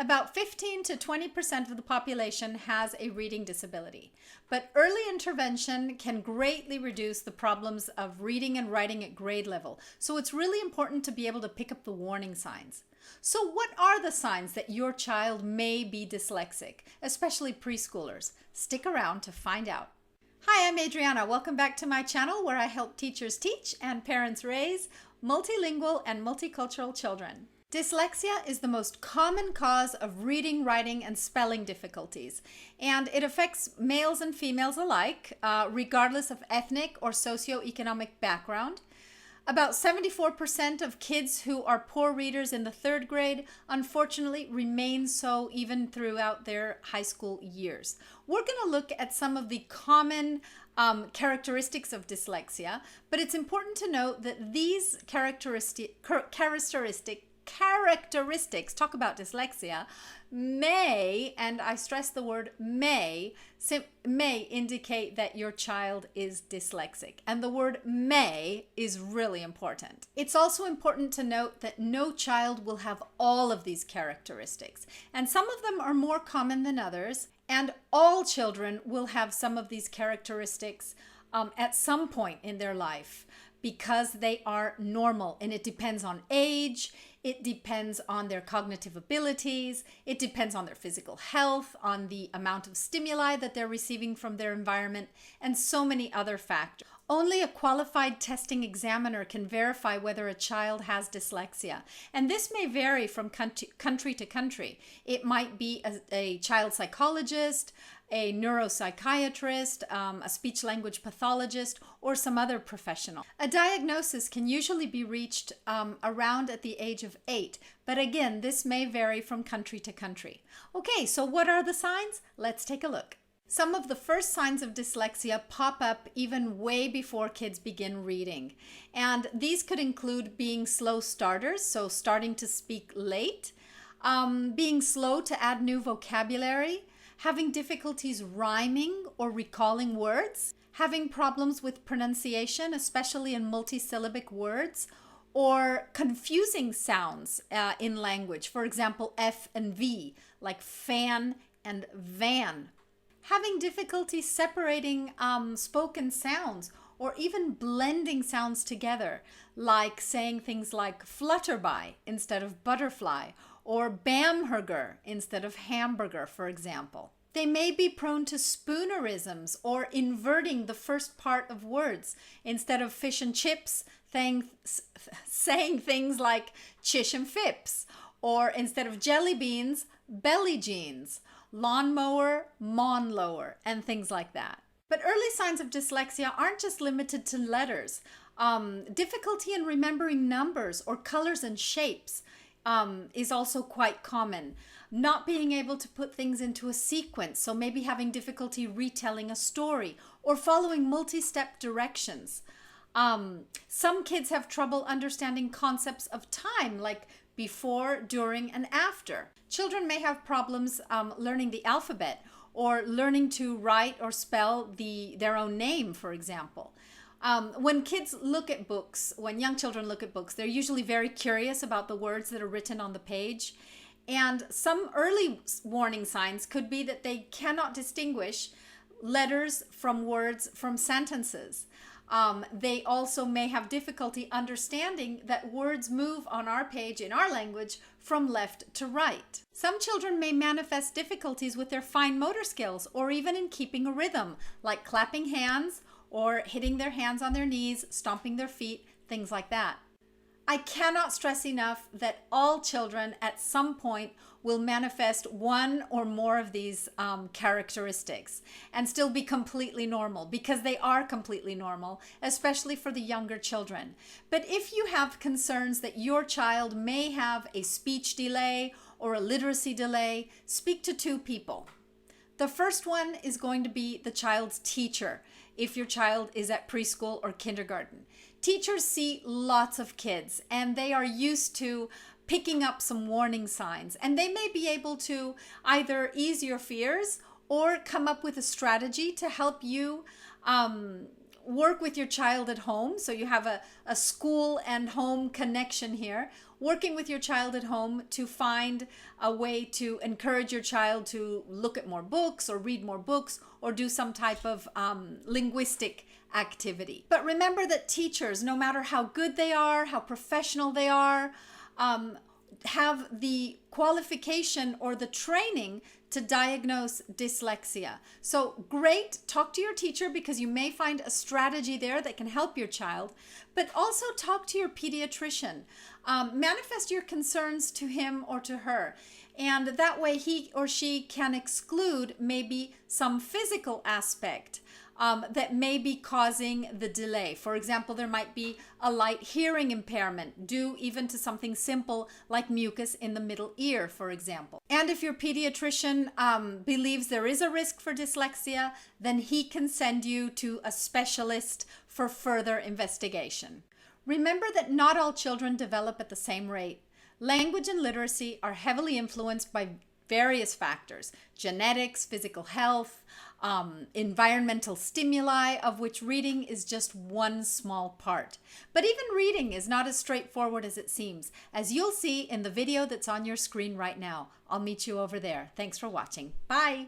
About 15 to 20% of the population has a reading disability, but early intervention can greatly reduce the problems of reading and writing at grade level. So it's really important to be able to pick up the warning signs. So what are the signs that your child may be dyslexic, especially preschoolers? Stick around to find out. Hi, I'm Adriana. Welcome back to my channel where I help teachers teach and parents raise multilingual and multicultural children. Dyslexia is the most common cause of reading, writing, and spelling difficulties, and it affects males and females alike, regardless of ethnic or socioeconomic background. About 74% of kids who are poor readers in the 3rd grade, unfortunately, remain so even throughout their high school years. We're going to look at some of the common characteristics of dyslexia, but it's important to note that these characteristics, talk about dyslexia, may, and I stress the word may indicate that your child is dyslexic. And the word may is really important. It's also important to note that no child will have all of these characteristics. And some of them are more common than others. And all children will have some of these characteristics at some point in their life, because they are normal, and it depends on age, it depends on their cognitive abilities, it depends on their physical health, on the amount of stimuli that they're receiving from their environment, and so many other factors. Only a qualified testing examiner can verify whether a child has dyslexia, and this may vary from country to country. It might be a child psychologist, a neuropsychiatrist, a speech-language pathologist, or some other professional. A diagnosis can usually be reached around at the age of 8, but again, this may vary from country to country. Okay, so what are the signs? Let's take a look. Some of the first signs of dyslexia pop up even way before kids begin reading. And these could include being slow starters, so starting to speak late, being slow to add new vocabulary, having difficulties rhyming or recalling words, having problems with pronunciation, especially in multisyllabic words, or confusing sounds in language. For example, F and V, like fan and van. Having difficulty separating spoken sounds, or even blending sounds together, like saying things like flutterby instead of butterfly, or bamburger instead of hamburger, for example. They may be prone to spoonerisms, or inverting the first part of words. Instead of fish and chips, saying things like chish and fips, or instead of jelly beans, belly jeans, lawnmower, monlower, and things like that. But early signs of dyslexia aren't just limited to letters. Difficulty in remembering numbers or colors and shapes is also quite common. Not being able to put things into a sequence, so maybe having difficulty retelling a story or following multi-step directions. Some kids have trouble understanding concepts of time, like before, during, and after. Children may have problems learning the alphabet, or learning to write or spell their own name, for example. When kids look at books, when young children look at books, they're usually very curious about the words that are written on the page. And some early warning signs could be that they cannot distinguish letters from words from sentences. They also may have difficulty understanding that words move on our page in our language from left to right. Some children may manifest difficulties with their fine motor skills, or even in keeping a rhythm, like clapping hands or hitting their hands on their knees, stomping their feet, things like that. I cannot stress enough that all children at some point will manifest one or more of these characteristics and still be completely normal, because they are completely normal, especially for the younger children. But if you have concerns that your child may have a speech delay or a literacy delay, speak to 2 people. The first one is going to be the child's teacher, if your child is at preschool or kindergarten. Teachers see lots of kids, and they are used to picking up some warning signs, and they may be able to either ease your fears or come up with a strategy to help you work with your child at home, so you have a school and home connection here, working with your child at home to find a way to encourage your child to look at more books or read more books or do some type of linguistic activity. But remember that teachers, no matter how good they are, how professional they are, have the qualification or the training to diagnose dyslexia. So great, talk to your teacher because you may find a strategy there that can help your child, but also talk to your pediatrician. Manifest your concerns to him or to her, and that way he or she can exclude maybe some physical aspect that may be causing the delay. For example, there might be a light hearing impairment due even to something simple like mucus in the middle ear, for example. And if your pediatrician believes there is a risk for dyslexia, then he can send you to a specialist for further investigation. Remember that not all children develop at the same rate. Language and literacy are heavily influenced by various factors: genetics, physical health, environmental stimuli, of which reading is just one small part. But even reading is not as straightforward as it seems, as you'll see in the video that's on your screen right now. I'll meet you over there. Thanks for watching. Bye.